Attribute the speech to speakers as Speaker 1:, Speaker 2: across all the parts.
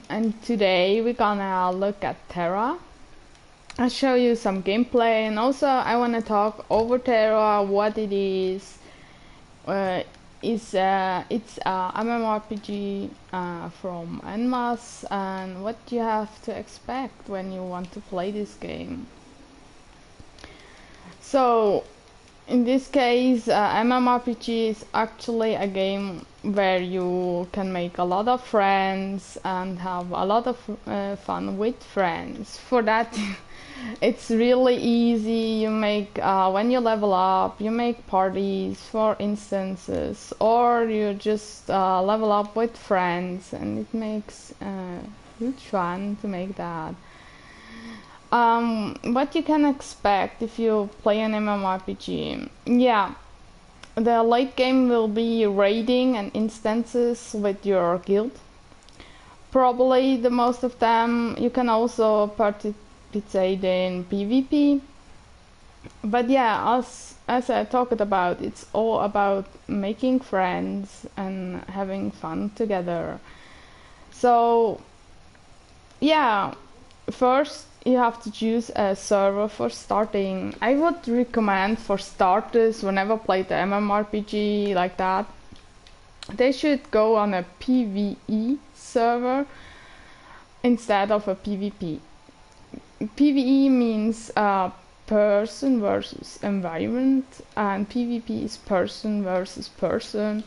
Speaker 1: And today we're gonna look at Tera. I'll show you some gameplay, and also I wanna talk over Tera, what it is. It's a MMORPG from Enmas, and what you have to expect when you want to play this game. So, in this case, MMORPG is actually a game where you can make a lot of friends and have a lot of fun with friends. For that, it's really easy. You make when you level up, you make parties for instances, or you just level up with friends, and it makes huge fun to make that. What you can expect if you play an MMORPG. Yeah, the late game will be raiding and instances with your guild. Probably the most of them. You can also participate in PvP. But yeah, as I talked about, it's all about making friends and having fun together. So yeah, first you have to choose a server for starting. I would recommend for starters, whenever play the MMORPG like that, they should go on a PvE server instead of a PvP. PvE means person versus environment, and PvP is person versus person.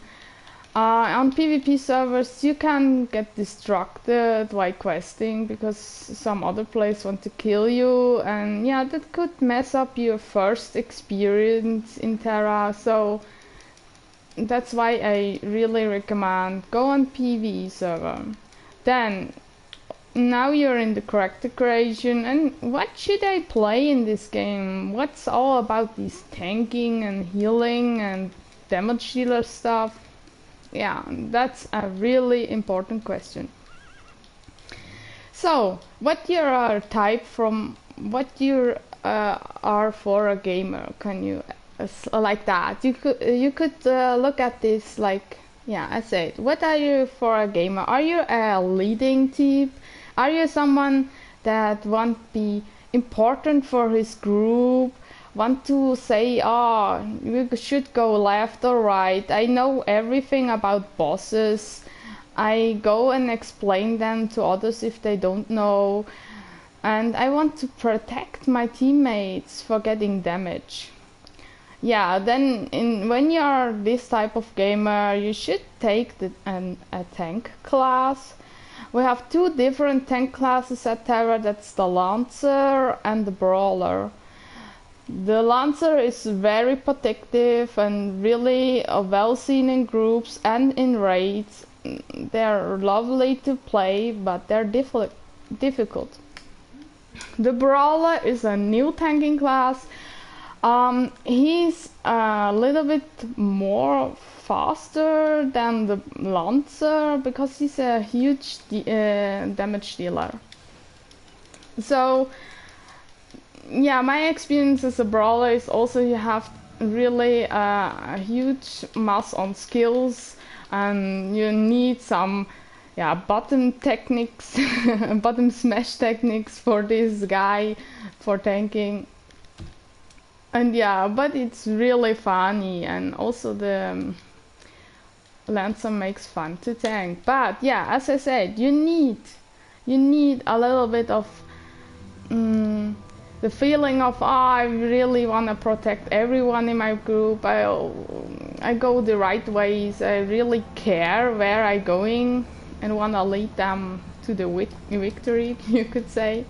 Speaker 1: On PvP servers you can get distracted while questing because some other players want to kill you, and yeah, that could mess up your first experience in Tera. So that's why I really recommend go on PvE server. Then now you're in the character creation, and what should I play in this game? What's all about this tanking and healing and damage dealer stuff? Yeah, that's a really important question. So, what you are type from, what you are for a gamer? Can you like that? You could look at this like, yeah, I said, what are you for a gamer? Are you a leading type? Are you someone that want to be important for his group? Want to say, oh, you should go left or right. I know everything about bosses. I go and explain them to others if they don't know. And I want to protect my teammates for getting damage. Yeah, then when you are this type of gamer, you should take a tank class. We have two different tank classes at Tera. That's the Lancer and the Brawler. The Lancer is very protective and really well seen in groups and in raids. They're lovely to play, but they're difficult. The Brawler is a new tanking class. He's a little bit more faster than the Lancer because he's a huge damage dealer. So yeah, my experience as a brawler is also you have really a huge mass on skills, and you need some button techniques, button smash techniques for this guy for tanking. And yeah, but it's really funny, and also the Lancer makes fun to tank. But yeah, as I said, you need a little bit of the feeling of, I really want to protect everyone in my group. I go the right ways. I really care where I'm going and want to lead them to the victory, you could say.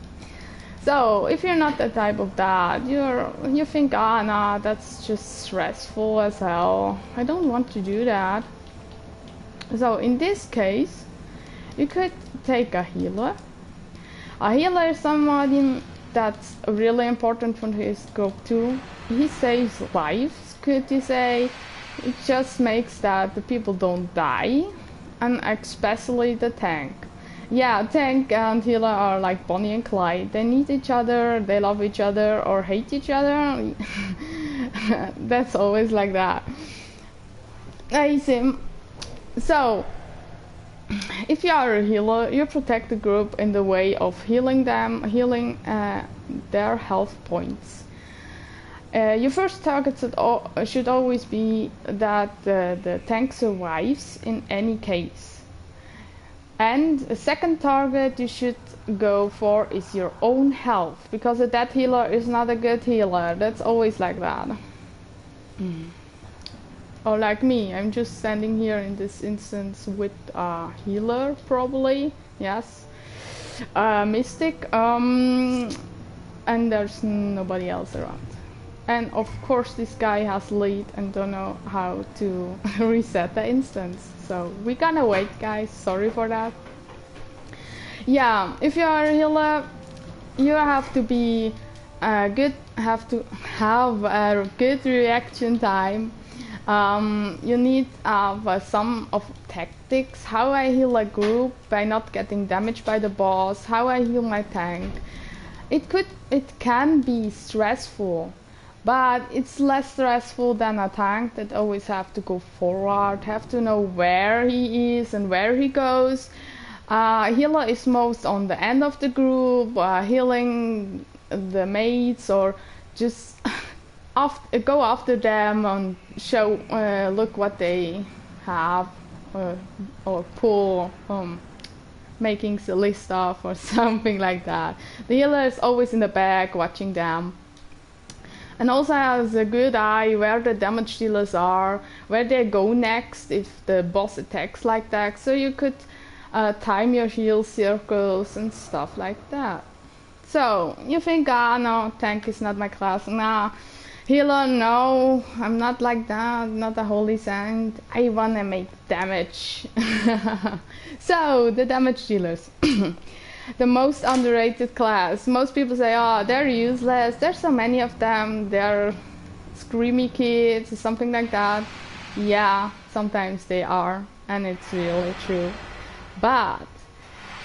Speaker 1: So if you're not the type of that, you think, nah, that's just stressful as hell. I don't want to do that. So in this case, you could take a healer. A healer is somebody that's really important for his group too. He saves lives, could you say. It just makes that the people don't die, and especially the tank. Yeah, tank and healer are like Bonnie and Clyde. They need each other, they love each other or hate each other. That's always like that. I see. So If you are a healer, you protect the group in the way of healing them, healing their health points. Your first target should always be that the tank survives in any case. And the second target you should go for is your own health, because a dead healer is not a good healer. That's always like that. Or like me, I'm just standing here in this instance with a healer, probably, yes, mystic, and there's nobody else around. And of course this guy has lead and don't know how to reset the instance. So we're gonna wait, guys, sorry for that. Yeah, if you are a healer, you have to be have to have a good reaction time. You need some of tactics, how I heal a group by not getting damaged by the boss, how I heal my tank. It can be stressful, but it's less stressful than a tank that always have to go forward, have to know where he is and where he goes. Healer is most on the end of the group, healing the mates, or just go after them and show, look what they have, or pull, making silly stuff or something like that. The healer is always in the back watching them, and also has a good eye where the damage dealers are, where they go next if the boss attacks like that, so you could time your heal circles and stuff like that. So you think, no, tank is not my class. Nah, healer, no, I'm not like that, not a holy saint. I wanna make damage. So the damage dealers, the most underrated class. Most people say, oh, they're useless, there's so many of them, they're screamy kids or something like that. Yeah, sometimes they are, and it's really true. But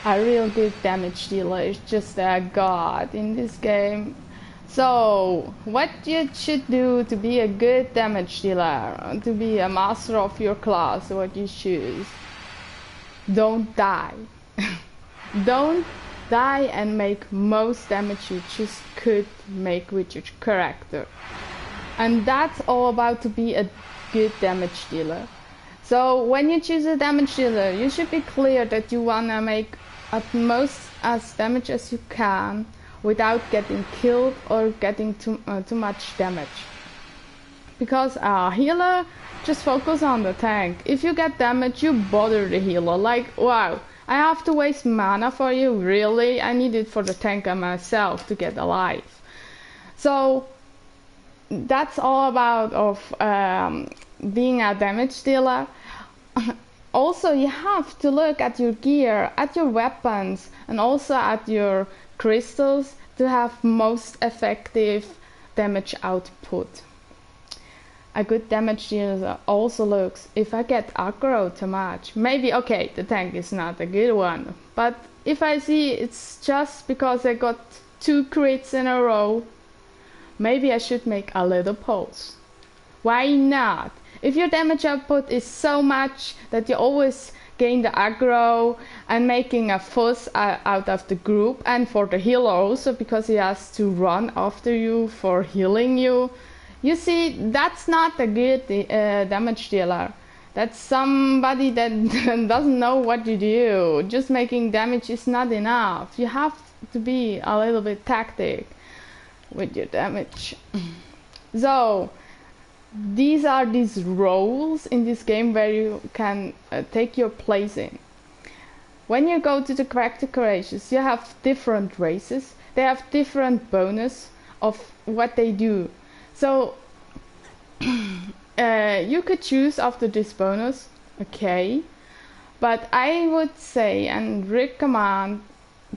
Speaker 1: a real good damage dealer is just a god in this game. So what you should do to be a good damage dealer, to be a master of your class, what you choose, don't die. Don't die and make most damage you just could make with your character. And that's all about to be a good damage dealer. So when you choose a damage dealer, you should be clear that you wanna make at most as damage as you can without getting killed or getting too much damage. Because a healer just focus on the tank. If you get damage, you bother the healer. Like, wow, I have to waste mana for you? Really? I need it for the tank and myself to get alive. So that's all about being a damage dealer. Also, you have to look at your gear, at your weapons, and also at your crystals to have most effective damage output. A good damage dealer also looks, if I get aggro too much, maybe, okay, the tank is not a good one, but if I see it's just because I got 2 crits in a row, maybe I should make a little pause. Why not? If your damage output is so much that you always gain the aggro and making a fuss out of the group, and for the healer also, because he has to run after you for healing you, you see, that's not a good damage dealer. That's somebody that doesn't know what you do. Just making damage is not enough. You have to be a little bit tactic with your damage. So these are these roles in this game where you can take your place in. When you go to the character creations, you have different races. They have different bonus of what they do. So you could choose after this bonus, okay, but I would say and recommend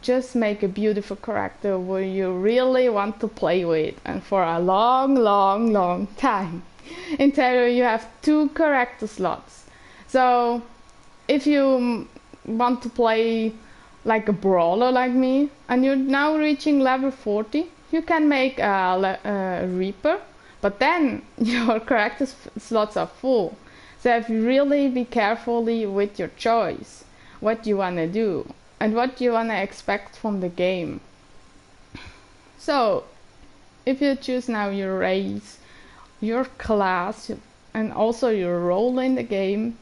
Speaker 1: just make a beautiful character where you really want to play with and for a long time. In Tera you have 2 character slots. So if you want to play like a brawler like me and you're now reaching level 40, you can make a Reaper, but then your character slots are full. So you have to really be carefully with your choice. what you want to do and what you want to expect from the game. So if you choose now your race, your class, and also your role in the game,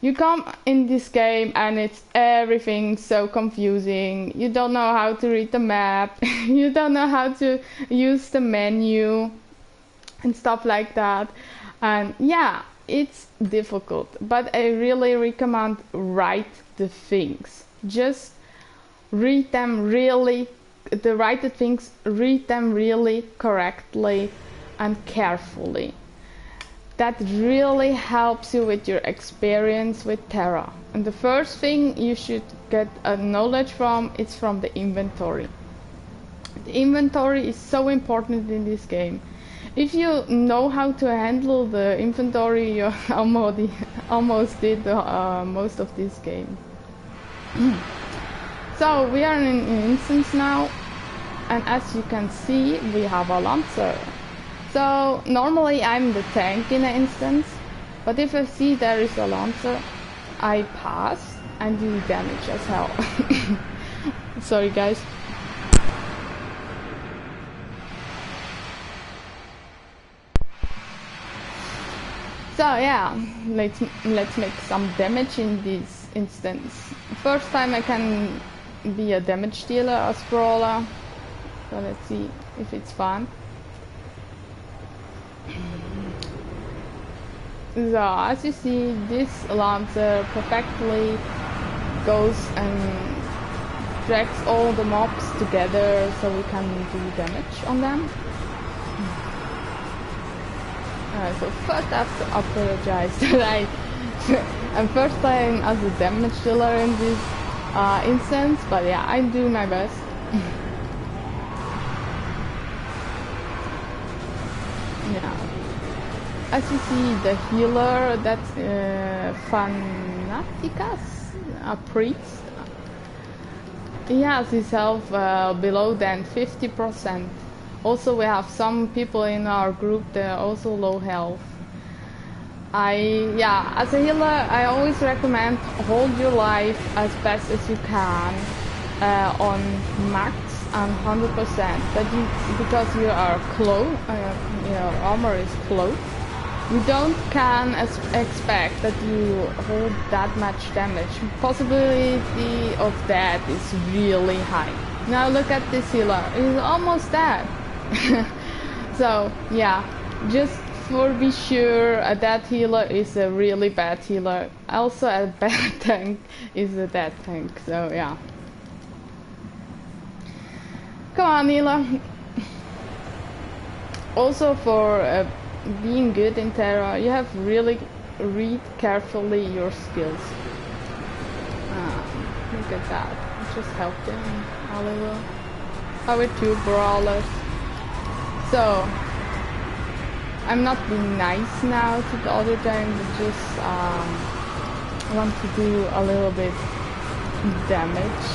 Speaker 1: you come in this game and it's everything so confusing. You don't know how to read the map, you don't know how to use the menu and stuff like that. And yeah, it's difficult, but I really recommend write the things. Just read them really, write the things, read them really correctly and carefully. That really helps you with your experience with Tera. And the first thing you should get a knowledge from is from the inventory. The inventory is so important in this game. If you know how to handle the inventory, you almost did most of this game. So we are in an instance now, and as you can see, we have a lancer. So normally I'm the tank in an instance, but if I see there is a lancer, I pass and do damage as hell. Sorry guys. So yeah, let's make some damage in this instance. First time I can be a damage dealer as brawler. So let's see if it's fun. So as you see, this lancer perfectly goes and drags all the mobs together so we can do damage on them. So first I have to apologize that I'm first time as a damage dealer in this instance, but yeah, I do my best. Yeah. As you see, the healer, that's Fanaticus, a priest. He has his health below than 50%. Also, we have some people in our group that are also low health. As a healer, I always recommend hold your life as best as you can on max and 100%. Because you are close, your armor is close. You don't expect that you hold that much damage. Possibility of that is really high. Now look at this healer, he's almost dead. So yeah, just for be sure, that healer is a really bad healer. Also a bad tank is a dead tank, so yeah. Come on healer. Also for being good in Tera, you have really read carefully your skills. Look at that, I just helped him a little. Our two brawlers. So I'm not being nice now to the other tank, but just want to do a little bit damage.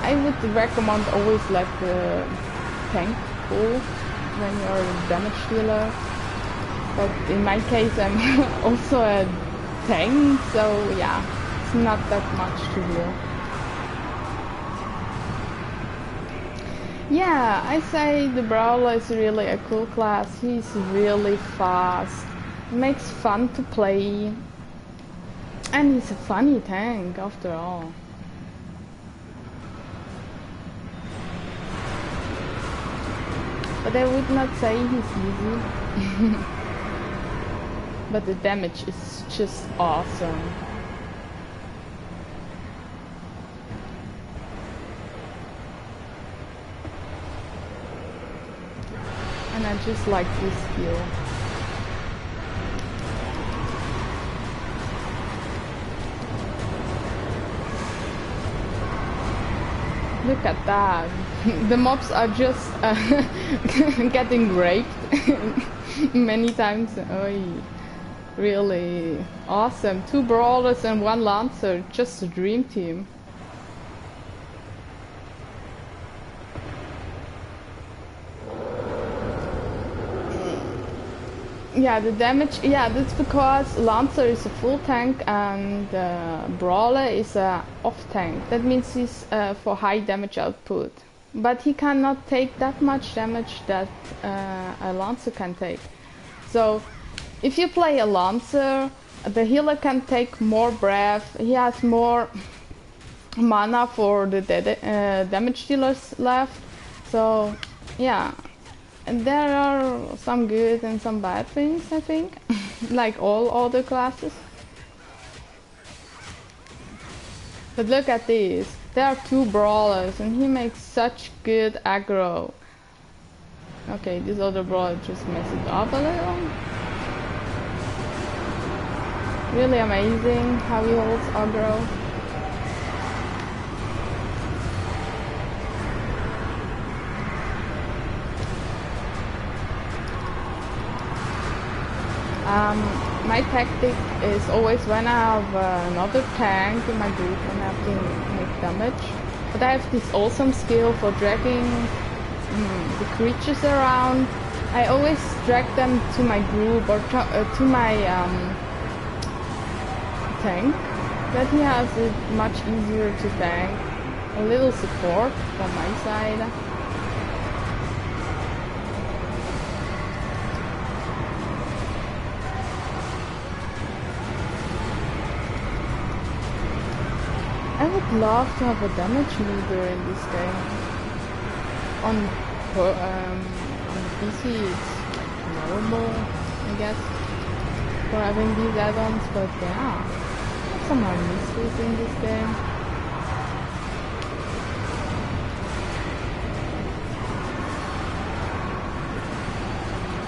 Speaker 1: I would recommend always let the tank pull when you're a damage dealer, but in my case I'm also a tank, so yeah, it's not that much to do. Yeah, I say the brawler is really a cool class. He's really fast, makes fun to play, and he's a funny tank after all. But I would not say he's easy. But the damage is just awesome. And I just like this skill. Look at that. The mobs are just getting raped many times. Oy. Really awesome. 2 brawlers and 1 lancer. Just a dream team. Yeah, the damage. Yeah, that's because Lancer is a full tank and Brawler is a off tank. That means he's for high damage output. But he cannot take that much damage that a Lancer can take. So, if you play a Lancer, the healer can take more breath. He has more mana for the damage dealers left. So, yeah. And there are some good and some bad things, I think, like all other classes. But look at this. There are two brawlers and he makes such good aggro. Okay, this other brawler just messed it up a little. Really amazing how he holds aggro. My tactic is always when I have another tank in my group and I have to make damage. But I have this awesome skill for dragging the creatures around. I always drag them to my group or to my tank. That he has it much easier to tank. A little support from my side. I would love to have a damage meter in this game. On the PC it's normal, I guess, for having these add-ons, but yeah, some are mysteries in this game.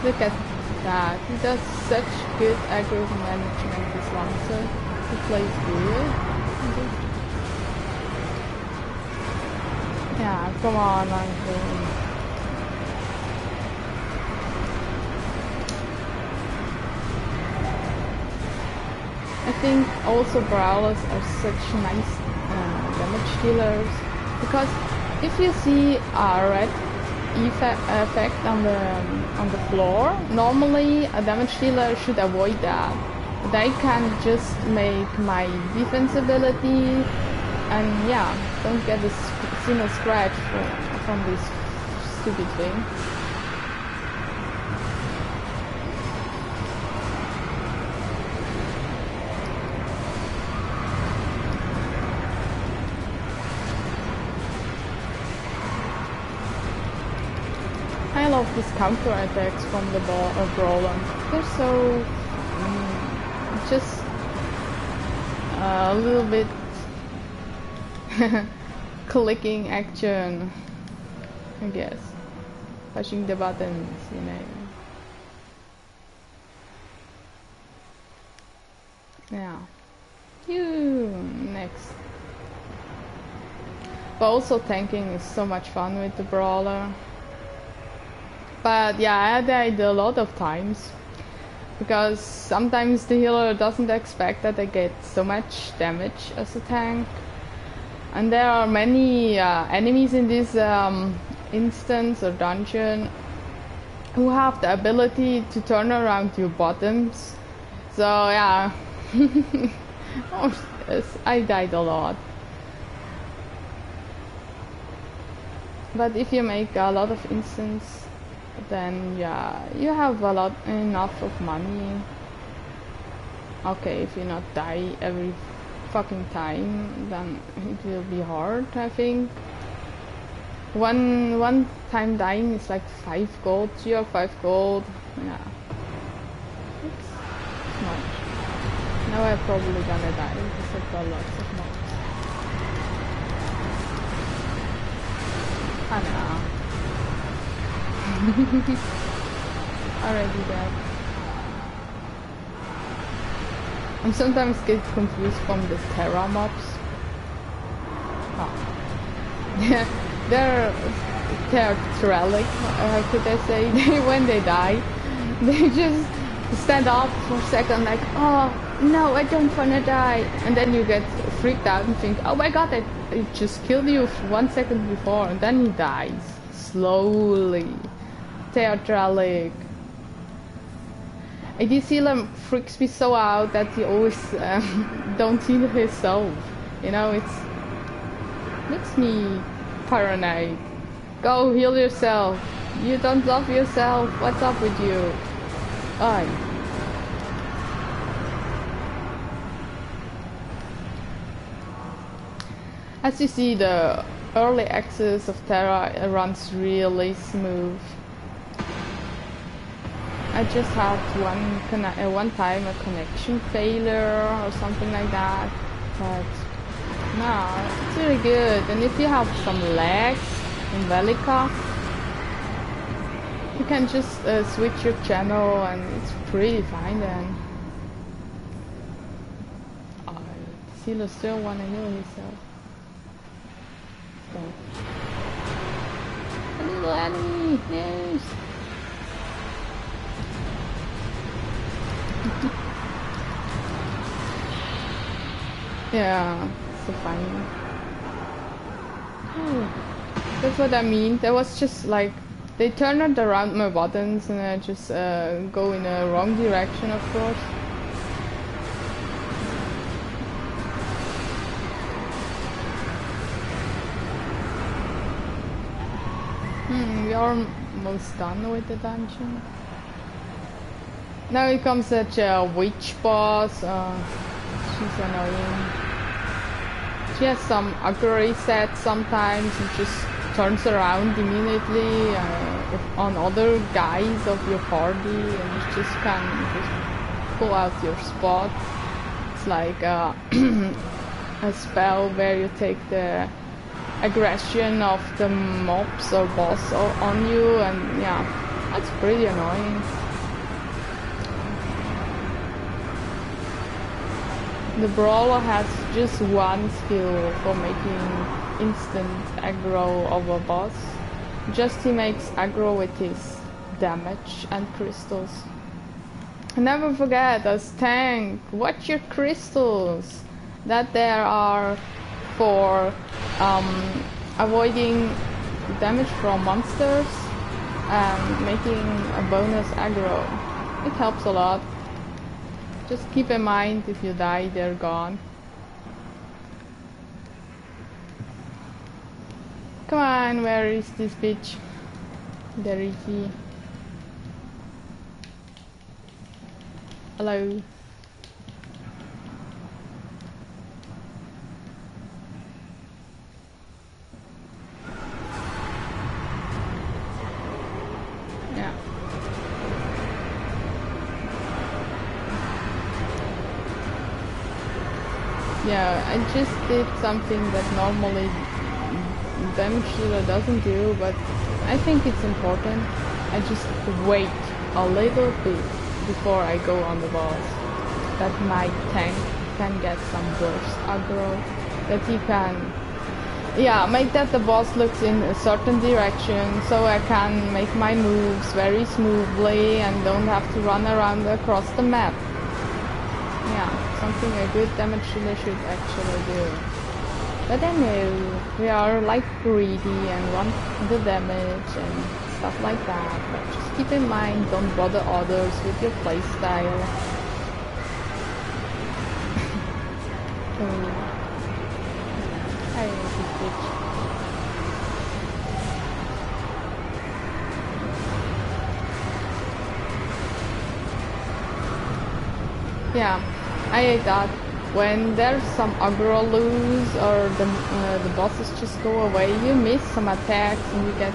Speaker 1: Look at that, he does such good aggro management, this Lancer. He plays good. Yeah, come on, Uncle. I think also brawlers are such nice damage dealers, because if you see a red effect on the floor, normally a damage dealer should avoid that. They can just make my defense ability and yeah, don't get a single scratch from this stupid thing. I love these counter attacks from the brawler. They're so just a little bit clicking action, I guess. Pushing the buttons, you know. Yeah. Next. But also tanking is so much fun with the brawler. But yeah, I died a lot of times. Because sometimes the healer doesn't expect that I get so much damage as a tank. And there are many enemies in this instance or dungeon who have the ability to turn around your bottoms. So yeah, oh, yes, I died a lot. But if you make a lot of instants, then yeah, you have enough of money. Okay, if you not die every fucking time, then it will be hard, I think. One time dying is like 5 gold, 3 or 5 gold. Yeah, it's much. Now I'm probably gonna die because I've got lots of mobs. Already dead. I sometimes get confused from the Tera mobs. Oh. They're theatralic, how could I say? When they die, they just stand up for a second like, oh no, I don't wanna die. And then you get freaked out and think, oh my god, it just killed you 1 second before, and then he dies. Slowly. Theatralic. AD freaks me so out that he always don't heal himself. You know, it's makes me paranoid. Go heal yourself. You don't love yourself. What's up with you? Aye. As you see, the early access of Tera runs really smooth. I just had one time a connection failure or something like that, but no, it's really good. And if you have some lags in Velika, you can just switch your channel and it's pretty fine then. Oh, Silo still wanna heal himself. So. A little enemy, yes. Yeah, so funny. Oh, that's what I mean. There was just like they turned around my buttons and I just go in a wrong direction, of course. We are almost done with the dungeon. Now it comes such a witch boss. She's annoying. She has some aggro reset sometimes and just turns around immediately on other guys of your party and you just can just pull out your spot. It's like a spell where you take the aggression of the mobs or boss on you, and yeah, that's pretty annoying. The brawler has just one skill for making instant aggro of a boss. Just he makes aggro with his damage and crystals. And never forget, as tank, watch your crystals. That there are for avoiding damage from monsters and making a bonus aggro. It helps a lot. Just keep in mind, if you die, they're gone. Come on, where is this bitch? There is he. Hello. Yeah. Yeah, I just did something that normally damage dealer doesn't do, but I think it's important. I just wait a little bit before I go on the boss. That my tank can get some burst aggro, that he can, yeah, make that the boss looks in a certain direction, so I can make my moves very smoothly and don't have to run around across the map. Yeah, something a good damage dealer should actually do. But I know we are like greedy and want the damage and stuff like that. But just keep in mind, don't bother others with your playstyle. I hate this bitch. Yeah, I hate that. When there's some aggro loose or the bosses just go away, you miss some attacks and you get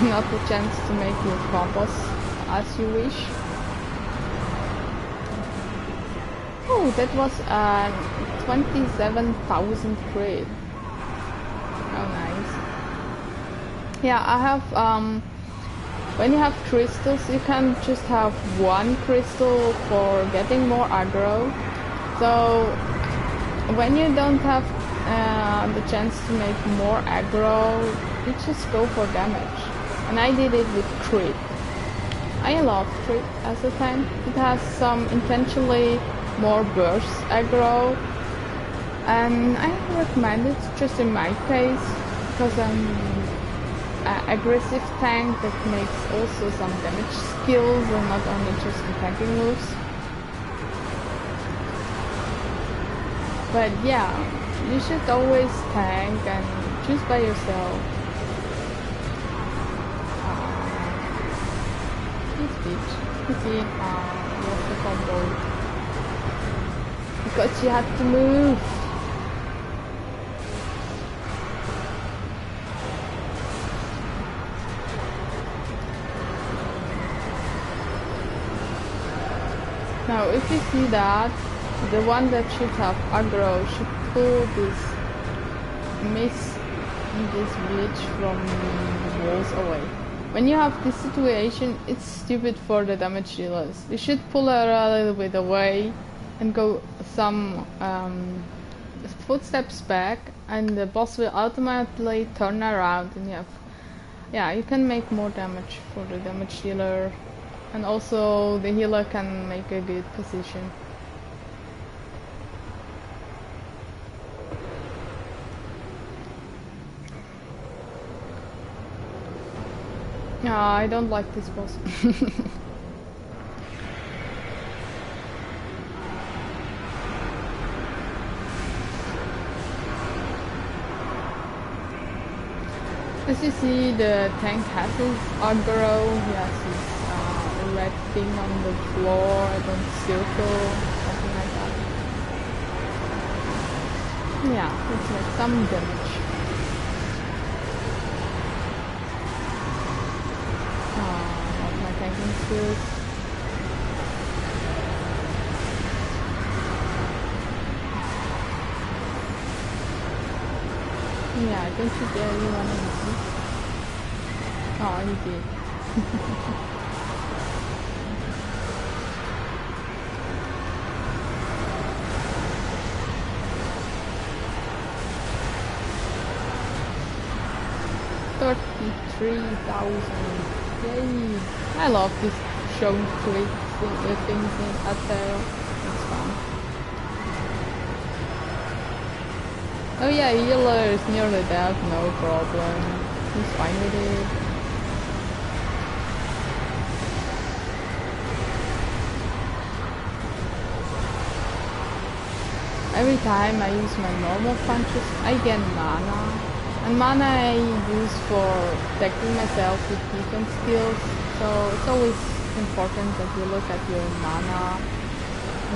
Speaker 1: not the chance to make your combos as you wish. Oh, that was 27,000 crit. Oh, nice. Yeah, I have when you have crystals, you can just have one crystal for getting more aggro. So when you don't have the chance to make more aggro, you just go for damage. And I did it with crit. I love crit as a tank. It has some intentionally more burst aggro, and I recommend it just in my case because I'm an aggressive tank that makes also some damage skills and not only just attacking moves. But yeah, you should always tank and choose by yourself. This bitch. You see, lost the combo. Because you have to move. Now, if you see that, the one that should have aggro should pull this bitch from the walls away. When you have this situation, it's stupid for the damage dealers. You should pull her a little bit away and go some footsteps back, and the boss will automatically turn around, and you can make more damage for the damage dealer, and also the healer can make a good position. No, I don't like this boss. As you see, the tank has his aggro. He has his red thing on the floor, I don't circle, something like that. Yeah, let's make some damage. Not my tanking skills. Yeah, don't you dare you wanna hit me. Oh, you did. 33,000. Yay! I love this showing things in Tera. It's fun. Oh yeah, healer is nearly dead, no problem. He's fine with it. Every time I use my normal punches, I get mana. And mana I use for protecting myself with defense skills. So it's always important that you look at your mana.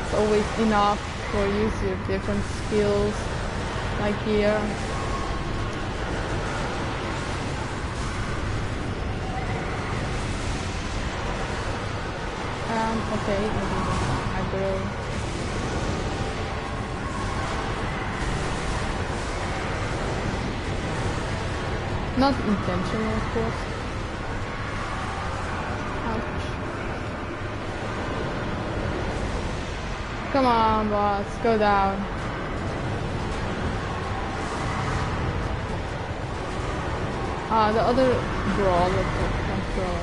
Speaker 1: It's always enough for use your different skills. Like here. Okay, maybe aggro. Not intentional, of course. Ouch. Come on, boss, go down. The other brawler took control.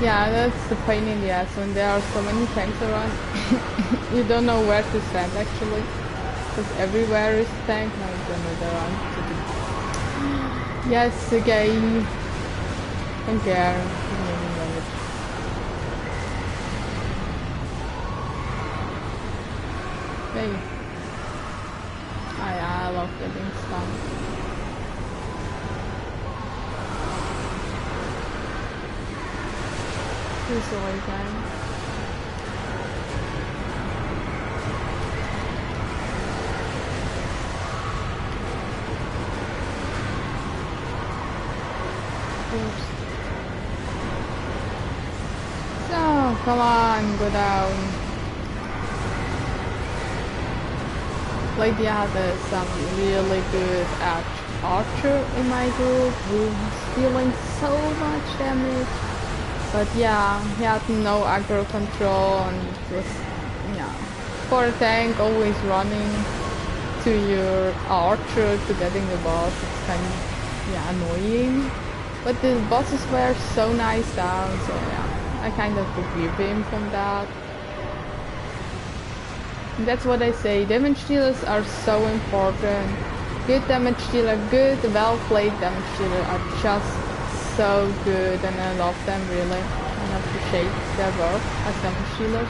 Speaker 1: Yeah, that's the pain in the ass when there are so many tanks around. You don't know where to stand actually, because everywhere is tank. Now you don't know the run to do. Yes, again. Don't care. Hey. I love getting stunned. Here's the way down. Oops. So, come on, go down. Lately I had some really good archer in my group who's dealing so much damage. But yeah, he had no aggro control and just, yeah. For a tank, always running to your archer to getting the boss, it's kind of, yeah, annoying. But the bosses were so nice down, so yeah, I kind of forgive him from that. And that's what I say, damage dealers are so important. Good damage dealer, good, well-played damage dealer are just so good, and I love them really, and appreciate their work as damage dealers.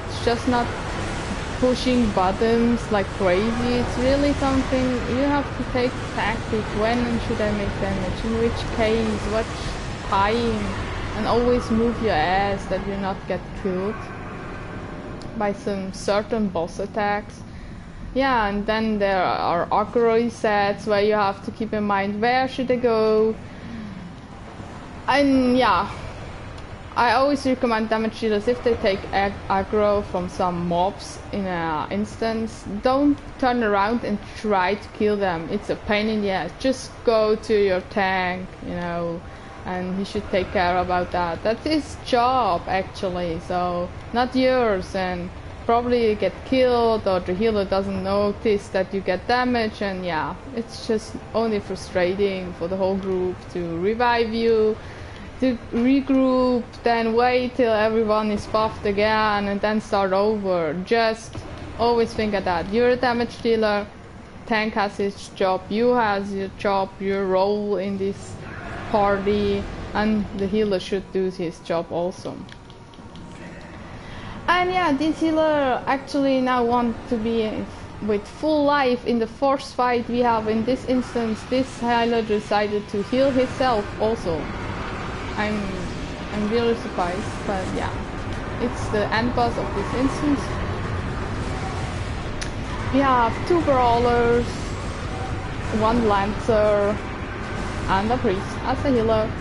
Speaker 1: It's just not pushing buttons like crazy, it's really something you have to take tactic, when should I make damage, in which case, what time, and always move your ass that you not get killed by some certain boss attacks. Yeah, and then there are aggro resets where you have to keep in mind where should I go. And yeah, I always recommend damage dealers, if they take aggro from some mobs in an instance, don't turn around and try to kill them. It's a pain in the ass. Just go to your tank, you know, and he should take care about that. That's his job actually, so not yours, and probably you get killed or the healer doesn't notice that you get damage, and yeah, it's just only frustrating for the whole group to revive you, to regroup, then wait till everyone is buffed again and then start over. Just always think of that. You're a damage dealer, tank has its job, you has your job, your role in this party, and the healer should do his job also. And yeah, this healer actually now want to be with full life. In the first fight we have in this instance, this healer decided to heal himself also. I'm really surprised, but yeah, it's the end boss of this instance. We have 2 brawlers, 1 lancer, and a priest as a healer.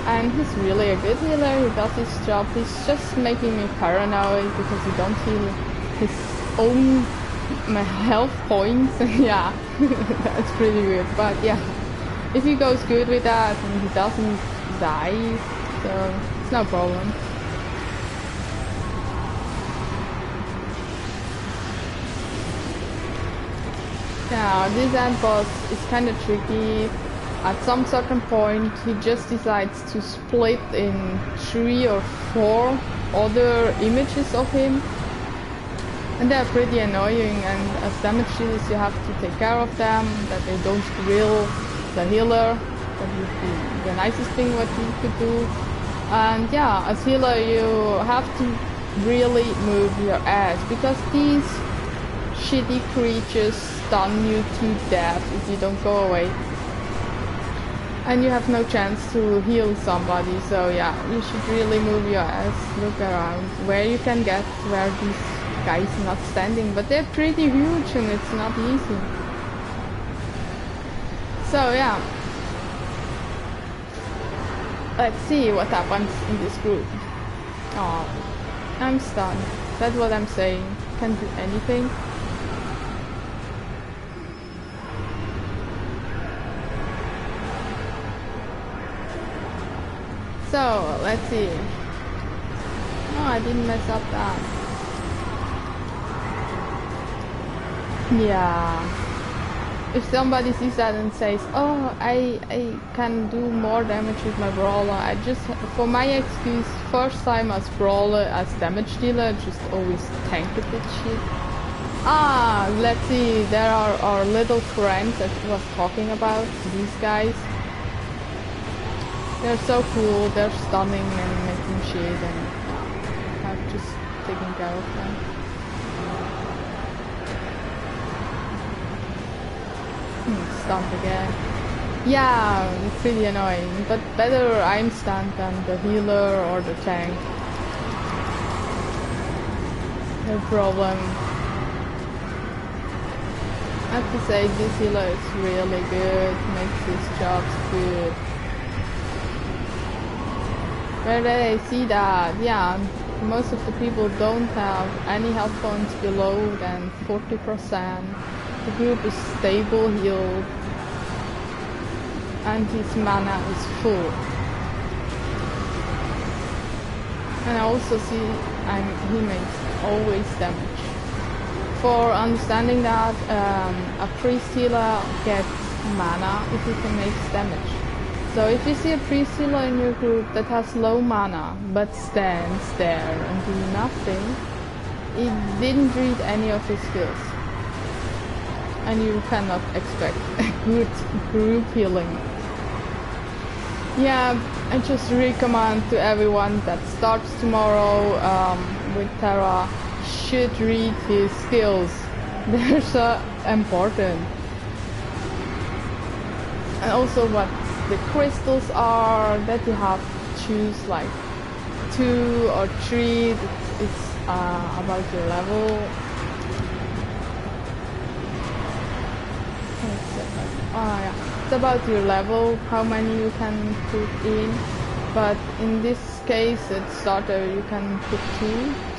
Speaker 1: And he's really a good healer, he does his job. He's just making me paranoid because he don't heal his own health points. Yeah, that's pretty weird, but yeah, if he goes good with that and he doesn't die, so it's no problem. Yeah, this end boss is kind of tricky. At some certain point he just decides to split in 3 or 4 other images of him, and they're pretty annoying, and as damage dealers you have to take care of them, that they don't grill the healer. That would be the nicest thing what you could do. And yeah, as healer you have to really move your ass, because these shitty creatures stun you to death if you don't go away. And you have no chance to heal somebody, so yeah, you should really move your ass, look around where you can get where these guys are not standing, but they're pretty huge and it's not easy. So yeah, let's see what happens in this group. Oh, I'm stunned, that's what I'm saying, can't do anything. So, let's see. Oh, I didn't mess up that. Yeah. If somebody sees that and says, oh, I can do more damage with my brawler, I just, for my excuse, first time as brawler, as damage dealer, just always tanked that shit. Ah, let's see, there are our little friends that I was talking about, these guys. They're so cool, they're stunning and making shit, and I've just taken care of them. Stunned again. Yeah, it's pretty annoying, but better I'm stunned than the healer or the tank. No problem. I have to say, this healer is really good, makes his jobs good. Where did I see that? Yeah, most of the people don't have any health points below than 40%. The group is stable healed, and his mana is full. And I also see he makes always damage. For understanding that, a priest healer gets mana if he can make damage. So if you see a priest healer in your group that has low mana but stands there and do nothing, he didn't read any of his skills. And you cannot expect a good group healing. Yeah, I just recommend to everyone that starts tomorrow with Tera should read his skills. They're so important. And also what the crystals are that you have to choose like 2 or 3. It's about your level. Yeah. It's about your level, how many you can put in. But in this case, at starter, you can put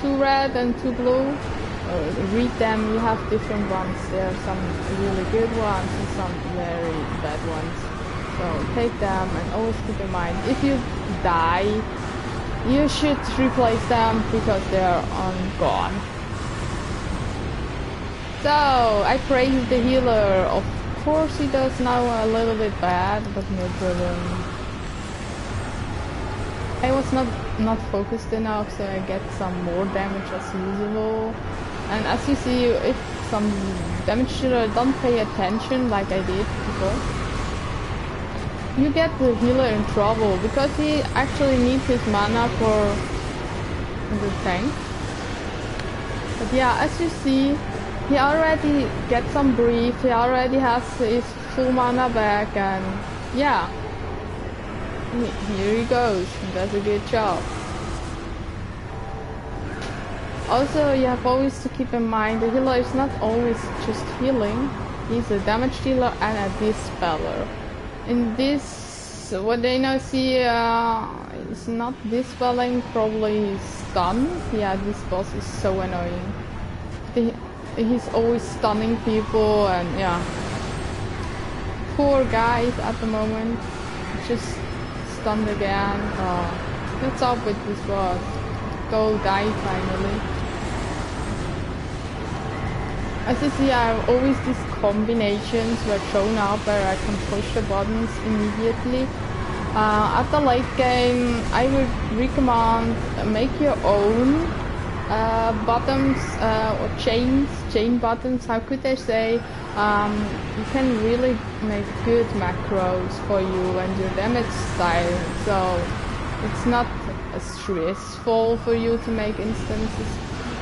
Speaker 1: 2 red and 2 blue. Read them, you have different ones. There are some really good ones and some very bad ones. So take them and always keep in mind, if you die, you should replace them because they are gone. So I praise the healer. Of course he does now a little bit bad, but no problem. I was not focused enough, so I get some more damage as usual. And as you see, if some damage dealer don't pay attention like I did before, you get the healer in trouble because he actually needs his mana for the tank. But yeah, as you see, he already gets some brief, he already has his full mana back, and yeah, here he goes, he does a good job. Also, you have always to keep in mind, the healer is not always just healing, he's a damage dealer and a dispeller. In this, what they now see is not dispelling, probably stun. Yeah, this boss is so annoying. He's always stunning people, and yeah, poor guys at the moment, just stunned again. What's up with this boss? Go die finally. As you see, I have always these combinations were shown up where I can push the buttons immediately. At the late game, I would recommend make your own buttons or chain buttons. How could I say? You can really make good macros for you and your damage style. So it's not stressful for you to make instances.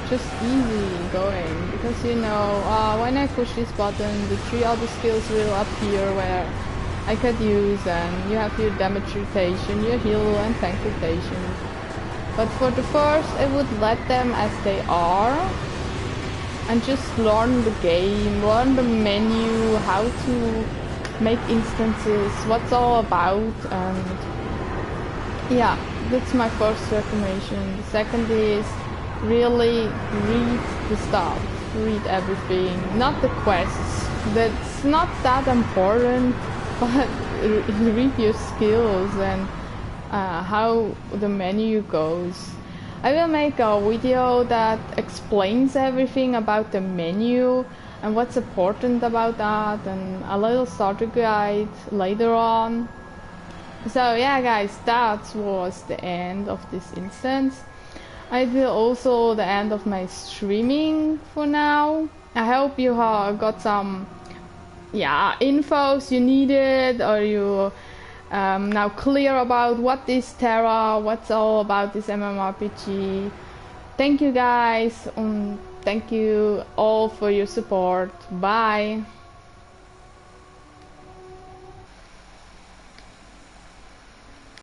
Speaker 1: Just easy going, because you know when I push this button, the 3 other skills will appear where I could use, and you have your damage rotation, your heal and tank rotation. But for the first, I would let them as they are and just learn the game, learn the menu, how to make instances, what's all about, and yeah, that's my first recommendation. The second is really read the stuff, read everything, not the quests, that's not that important, but read your skills and how the menu goes. I will make a video that explains everything about the menu and what's important about that, and a little starter guide later on. So yeah guys, that was the end of this instance. It will also the end of my streaming for now. I hope you got some infos you needed, or you now clear about what is Tera, what's all about this MMORPG. Thank you guys, and thank you all for your support. Bye.